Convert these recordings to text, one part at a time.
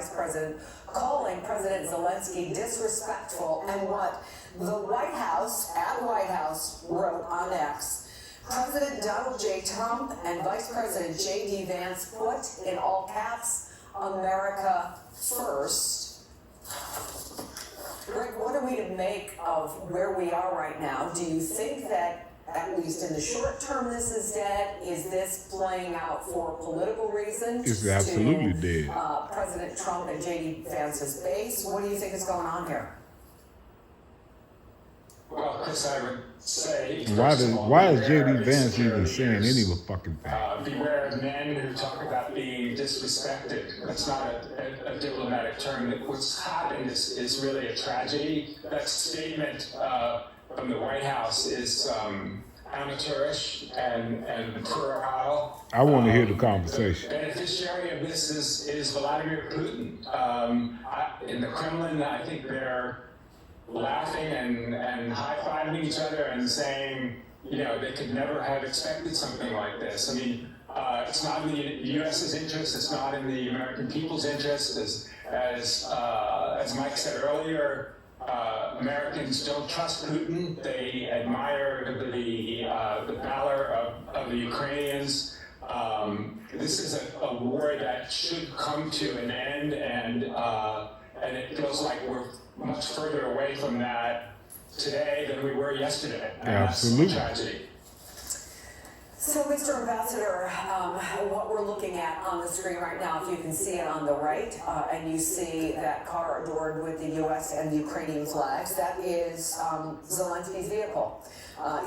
Vice President, calling President Zelensky disrespectful, and what the White House, at White House, wrote on X. President Donald J. Trump and Vice President J.D. Vance put, in all caps, America first. Rick, what are we to make of where we are right now? Do you think that, at least in the short term, this is dead? Is this playing out for political reasons? It's absolutely dead. President Trump and J.D. Vance's base? What do you think is going on here? Well, Chris, I would say... Why is J.D. Vance even saying any fucking thing? Beware of men who talk about being disrespected. That's not a diplomatic term. What's happened is really a tragedy. That statement from the White House is amateurish and puerile. I want to hear the conversation. The beneficiary of this is Vladimir Putin. In the Kremlin, I think they're laughing and high-fiving each other and saying, they could never have expected something like this. I mean, it's not in the U.S.'s interest. It's not in the American people's interest. As Mike said earlier, Americans don't trust Putin. They admire the valor of the Ukrainians. This is a war that should come to an end, and it feels like we're much further away from that today than we were yesterday. And absolutely. That's a tragedy. So, Mr. Ambassador, what we're looking at on the screen right now, if you can see it on the right, and you see that car adorned with the U.S. and the Ukrainian flags, that is Zelensky's vehicle.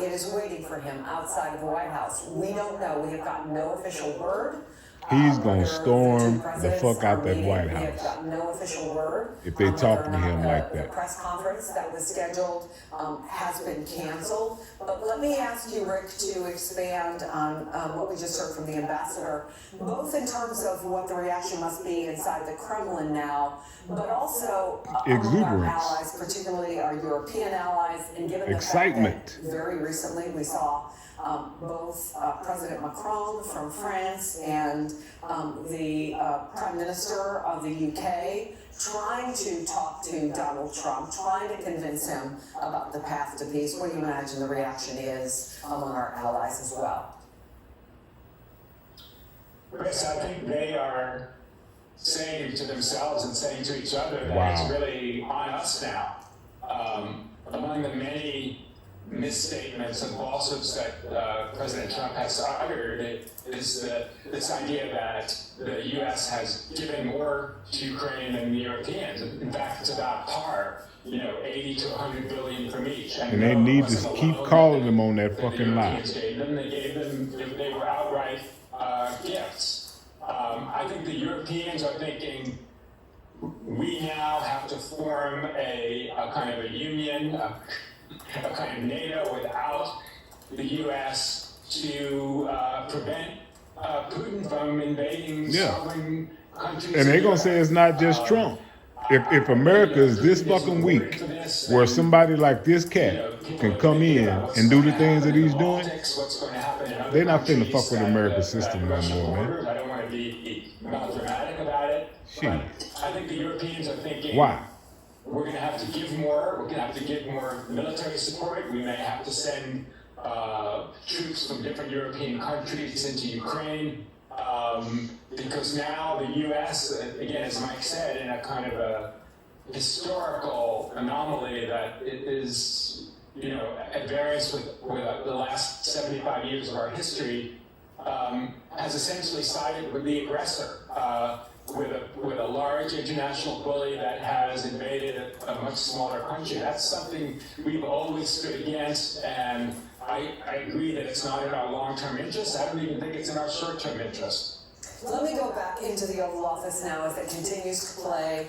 It is waiting for him outside of the White House. We don't know. We have gotten no official word. He's going to storm the fuck out that White We have House got no official word. if they talk to him like The that. press conference that was scheduled has been canceled. But let me ask you, Rick, to expand on what we just heard from the ambassador, both in terms of what the reaction must be inside the Kremlin now, but also among our allies, particularly our European allies, and given the fact that very recently we saw both President Macron from France and the Prime Minister of the UK trying to talk to Donald Trump, trying to convince him about the path to peace. What do you imagine the reaction is among our allies as well? Chris, I think they are saying to themselves and saying to each other that it's really on us now. Among the many misstatements and falsehoods that President Trump has uttered is this idea that the U.S. has given more to Ukraine than the Europeans. In fact, it's about par, 80 to 100 billion from each. And they need to keep calling them on that fucking lie. They were outright gifts. I think the Europeans are thinking, we now have to form a kind of a union, a kind of NATO without the U.S. to prevent Putin from invading sovereign countries. And they're going to say it's not just Trump. If America is this fucking weak, where somebody like this cat can come in and do the things that he's doing, they're not finna fuck with America's system no more, man. I don't want to be melodramatic about it. Shit. I think the Europeans are thinking, why? We're going to have to give more. We're going to have to give more military support. We may have to send troops from different European countries into Ukraine because now the U.S., again, as Mike said, in a kind of a historical anomaly that it is, at variance with the last 75 years of our history, has essentially sided with the aggressor. With a large international bully that has invaded a much smaller country. That's something we've always stood against, and I agree that it's not in our long-term interest. I don't even think it's in our short-term interest. Let me go back into the Oval Office now as it continues to play.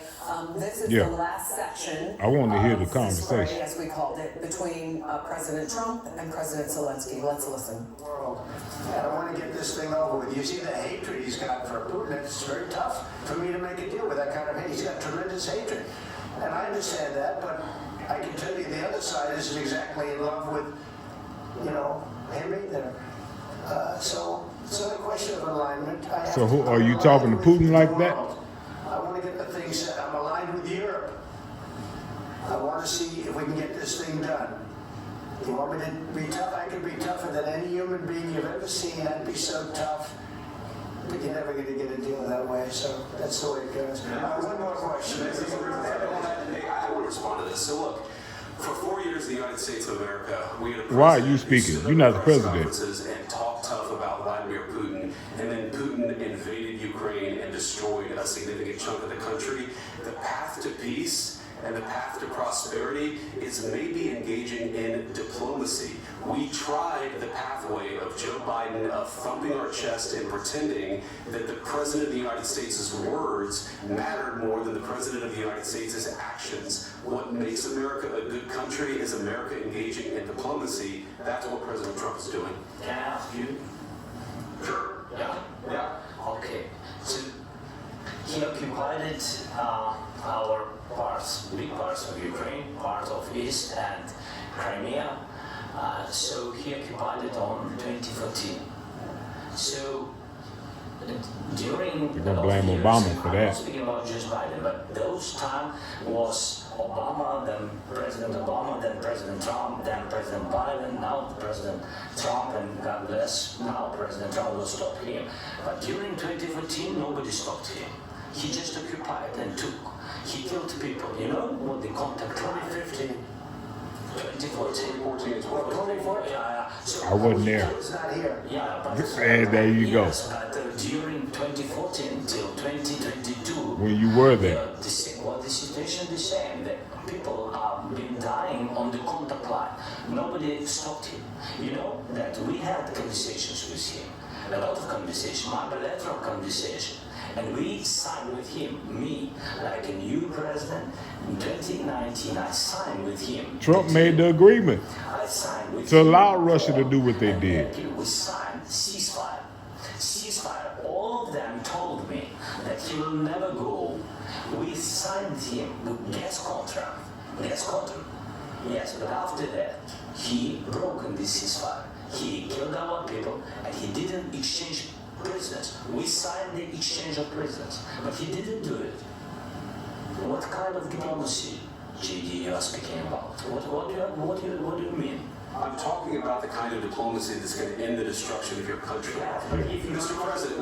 This is the last section. I want to hear the conversation, as we called it, between President Trump and President Zelensky. Let's listen. And I want to get this thing over with. You see the hatred he's got for Putin. It's very tough for me to make a deal with that kind of hate. He's got tremendous hatred. And I understand that, but I can tell you the other side isn't exactly in love with, him either. So it's not a question of alignment. So who, are you talking to Putin like that? I want to get the things, I'm aligned with Europe. I want to see if we can get this thing done. You want me to be tough? I can be tougher than any human being you've ever seen. I'd be so tough. But you're never going to get a deal that way, so that's the way it goes. One more question. I want to respond to this. So look, for 4 years in the United States of America, we had a Why are president you who speaking? stood You're not up the at press president. conferences and talked tough about Vladimir Putin, and then Putin invaded Ukraine and destroyed a significant chunk of the country. The path to peace and the path to prosperity is maybe engaging in diplomacy. We tried the pathway of Joe Biden of thumping our chest and pretending that the President of the United States' words mattered more than the President of the United States' actions. What makes America a good country is America engaging in diplomacy. That's what President Trump is doing. Can I ask you? Sure. Yeah. Okay. So he occupied our parts, big parts of Ukraine, part of East and Crimea. So he occupied it on 2014. So during You're gonna blame Obama for I'm that. not speaking about just Biden, but those time was Obama, then President Obama, then President Trump, then President Biden, now President Trump, and God bless, now President Trump will stop him. But during 2014, nobody stopped him. He just occupied and took. He killed people. You know what the contact 2015. 2014. 2014? Yeah. So I wasn't there. It's not here. yeah, but And there you go. yes, but during 2014 till 2022, When you were there. the situation the same. That people have been dying on the contact line. Nobody stopped him. You know that we had conversations with him, a lot of conversation, my bilateral conversation. And we signed with him, me, like a new president. In 2019, I signed with him. Trump made the agreement I signed with to him allow Russia to do what they and did. then we signed ceasefire. Ceasefire. All of them told me that he will never go. We signed him with gas contract. Gas contract. Yes, but after that, he broken the ceasefire. He killed our people, and he didn't exchange prisoners. We signed the exchange of prisoners, but he didn't do it. What kind of diplomacy, JD, you are speaking about? What do you mean? I'm talking about the kind of diplomacy that's going to end the destruction of your country. Mr. President,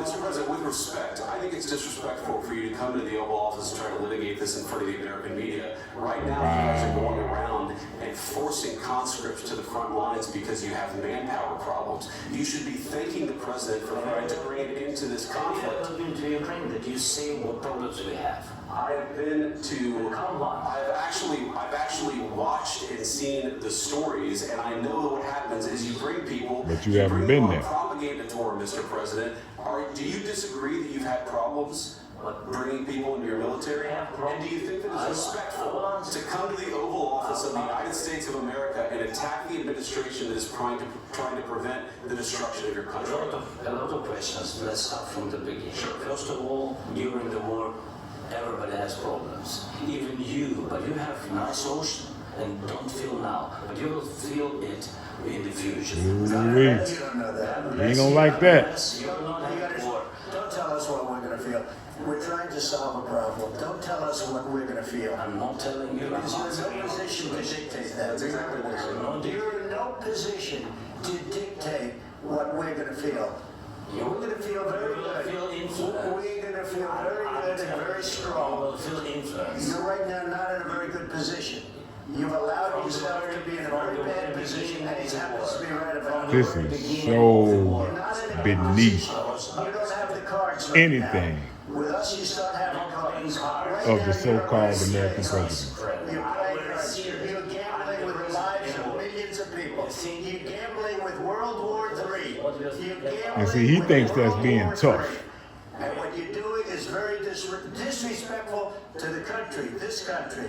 with respect, I think it's disrespectful for you to come to the Oval Office and try to litigate this in front of the American media. Right now, you guys are going around and forcing conscripts to the front lines because you have manpower problems. You should be thanking the President for trying to bring it into this Have you conflict. ever been to Ukraine that you say what problems we have? I have been to. Come on. I've actually watched and seen the stories, and I know that what happens is you bring people. But you haven't been there. Propaganda tour, Mr. President. Do you disagree that you've had problems bringing people into your military? And do you think that it's respectful to come to the Oval Office of the United States of America and attack the administration that is trying to prevent the destruction of your country? A lot of questions. Let's start from the beginning. First of all, during the war, everybody has problems. Even you, but you have nice ocean and don't feel now, but you will feel it in the future. Ooh-wee. You don't know that. You ain't gonna like that. You're not You at gotta- war. Don't tell us what we're going to feel. We're trying to solve a problem. Don't tell us what we're going to feel. I'm not telling you. Because you're in no position to dictate that. Remember this. You're in no position to dictate what we're going to feel. We're going to feel very good. Feel influence. We're going to feel very good and very You strong. will feel influence. You're right now not in a very good position. You've allowed yourself to be in a very bad position, and he happens to be right about it. This is so You're not in a good beneath position. You don't have the cards right anything now. With us, you start having cards. Right of now, the so-called you're American playing president. You're playing cards. You're gambling with the lives of millions of people. You're gambling with World War III. You're gambling And see, he with thinks that's World being War tough. III. And what you're doing is very disrespectful to the country, this country.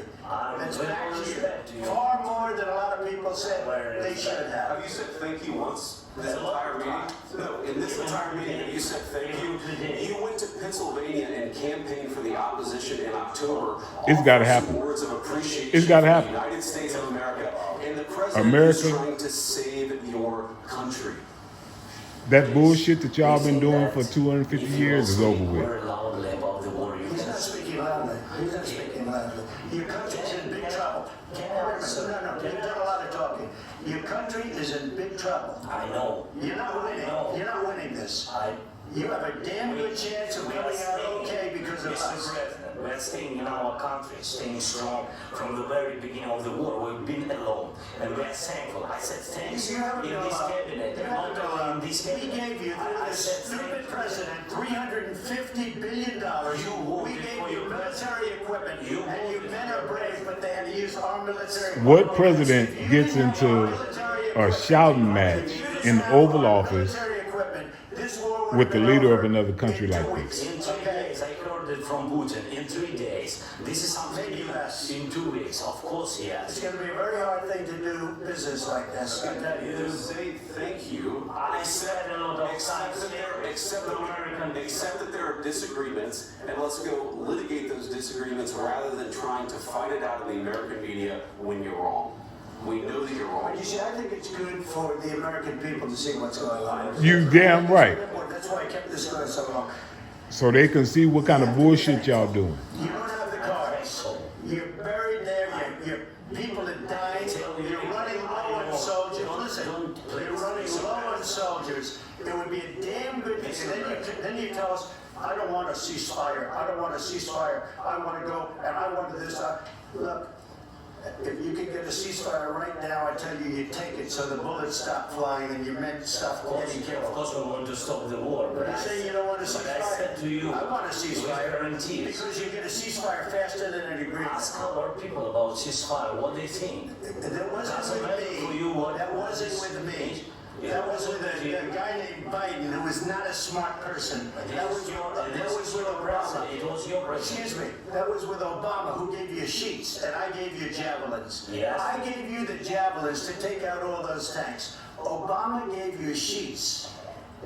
That's back here. Far more than a lot of people said they should have. Have you said thank you once? This entire meeting? No, in this entire meeting, have you said thank you? You went to Pennsylvania and campaigned for the opposition in October. It's gotta offered some happen. Words of appreciation It's gotta for happen. the United States of America, and the president America- is trying to save your country. That bullshit that y'all been doing for 250 years is over with. Very loudly about the war. He's not speaking loudly. He's not speaking loudly. Your country's in big trouble. No, you've done a lot of talking. Your country is in big trouble. I know. You're not winning. No. You're not winning this. I You have a damn good chance of coming out okay because of Mr. us. President, we are staying in our country, staying strong from the very beginning of the war. We've been alone, and we are thankful. I said thanks You in haven't been this alone. cabinet, You and haven't not been only in alone. this We cabinet. gave you, I this said stupid thank you. president, $350 billion. You We voted gave for you your military equipment, You and you voted men for are your brave, but they had to use our military equipment. What president If you gets didn't have our into military a equipment, shouting match if you didn't in the have Oval our Office military equipment, this war would with have the been leader of over another country in 2 like weeks. this? In 3 days, I heard it from Putin. In 3 days, this is something Maybe new. less. In 2 weeks, of course, It's yes. going to be a very hard thing to do business like this. I tell you To this. say thank you, I said a lot of except times that there, except the that, American except that there are disagreements, and let's go litigate those disagreements rather than trying to fight it out in the American media when you're wrong. We know that you're wrong. But you see, I think it's good for the American people to see what's going on. You damn right. That's why I kept this going so long. So they can see what kind of bullshit y'all doing. You don't have the cards. You're buried there. Your people are dying. You're running low on soldiers. Listen, you're running low on soldiers. It would be a damn good thing. And then you tell us, I don't want a ceasefire. I don't want a ceasefire. I want to go and I want this. Look, if you could get a ceasefire right now, I tell you, you take it so the bullets stop flying and your men stop getting Of killed. course, we want to stop the war, but You say you don't want a but I ceasefire. said to you, I want a with ceasefire guarantees. because you get a ceasefire faster than an agreement. Ask our people about ceasefire, what they think. That wasn't Doesn't with matter for me. you what That wasn't with me. That was with a guy named Biden who was not a smart person. That was with Obama. It was your president. Excuse me. That was with Obama, who gave you sheets, and I gave you javelins. Yes. I gave you the javelins to take out all those tanks. Obama gave you sheets.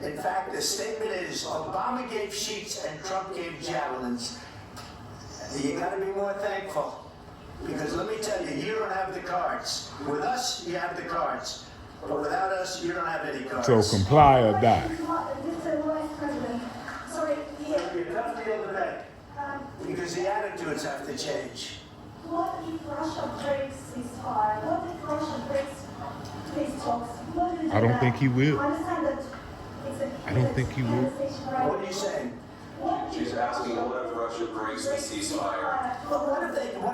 In fact, the statement is Obama gave sheets and Trump gave javelins. You got to be more thankful. Because let me tell you, you don't have the cards. With us, you have the cards. But without us, you don't have any cards. So comply or die. Mr. Vice President, sorry, It'll be a tough deal to make. Because the attitudes have to change. what if Russia breaks ceasefire? What if Russia breaks peace talks? What do you do I don't then? think he will. I understand that it's a I don't think he will. conversation, right? What are you saying? What She's asking what if Russia breaks the ceasefire? Well, what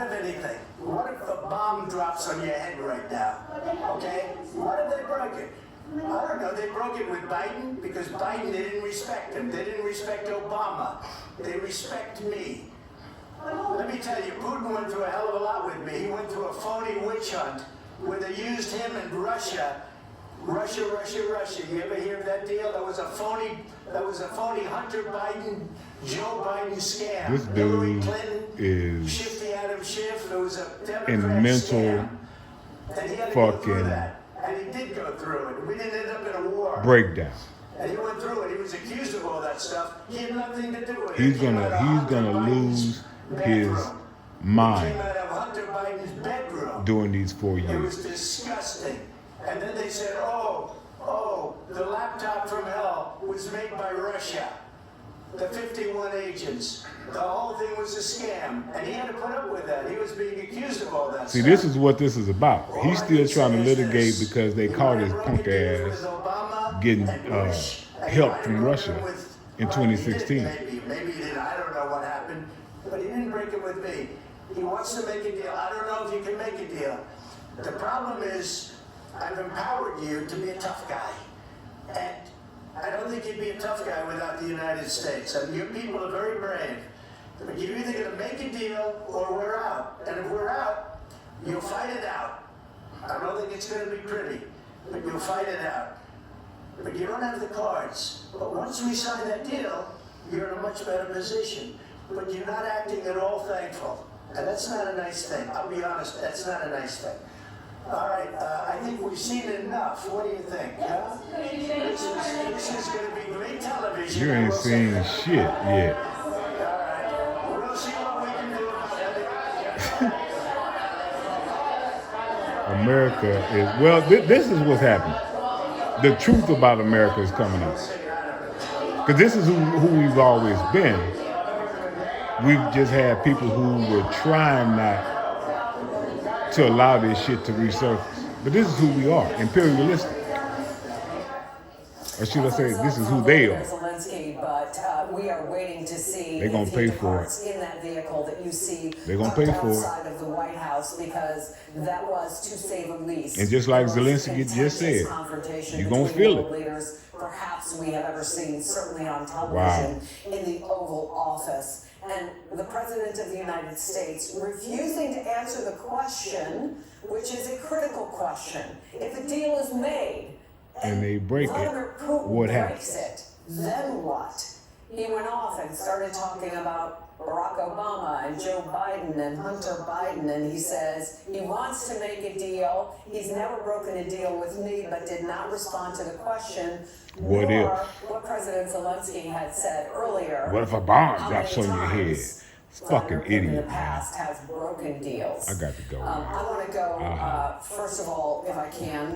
if anything? What if a bomb drops on your head right now? Okay? What if they broke it? I don't know. They broke it with Biden because Biden, they didn't respect him. They didn't respect Obama. They respect me. Let me tell you, Putin went through a hell of a lot with me. He went through a phony witch hunt where they used him and Russia. Russia. You ever hear of that deal? That was a phony Hunter Biden, Joe Biden scam. This Hillary dude Clinton, is Shifty Adam Schiff. It was a Democrat in mental scam. And he had to go through fucking that. And he did go through it. We didn't end up in a war. breakdown. And he went through it. He was accused of all that stuff. He had nothing to do with it. He's He came out of Hunter gonna Biden's lose his bedroom. He mind came out of Hunter Biden's bedroom. during these 4 It years. was disgusting. And then they said, oh, the laptop from hell was made by Russia. The 51 agents. The whole thing was a scam. And he had to put up with that. He was being accused of all that See, stuff. this is what this is about. He's still trying to litigate because they caught his punk ass getting help from Russia in 2016. Maybe he didn't. I don't know what happened. But he didn't break it with me. He wants to make a deal. I don't know if you can make a deal. The problem is, I've empowered you to be a tough guy. And I don't think you'd be a tough guy without the United States. And your people are very brave. But you're either going to make a deal or we're out. And if we're out, you'll fight it out. I don't think it's going to be pretty, but you'll fight it out. But you don't have the cards. But once we sign that deal, you're in a much better position. But you're not acting at all thankful. And that's not a nice thing. I'll be honest, that's not a nice thing. All right, I think we've seen enough. What do you think? Huh? This is going to be great television. You I ain't will say seen that. shit yet. All right. We'll see what we can do about it. America is, well, this is what's happening. The truth about America is coming out. Because this is who we've always been. we've just had people who were trying not to allow this shit to resurface. But this is who we are, imperialistic. Or should I say, this is who they are. Zelensky, but we are waiting to see They're gonna pay for it. in that vehicle that you see They're gonna pay for it. outside of the White House, because that was, to say the least, And just like the most Zelensky just said, contentious confrontation you're gonna between feel world it. leaders perhaps we have ever seen, certainly on television, in the Oval Office. And the President of the United States refusing to answer the question, which is a critical question. If a deal is made And they break it, Vladimir Putin what breaks happens? it, then what? He went off and started talking about Barack Obama and Joe Biden and Hunter Biden, and he says he wants to make a deal. He's never broken a deal with me, but did not respond to the question. What nor if? What President Zelensky had said earlier. What if a bomb how drops many on your head? times Fucking Vladimir Putin in idiot, the man. past has broken deals. I got to go. I want to go, first of all, if I can,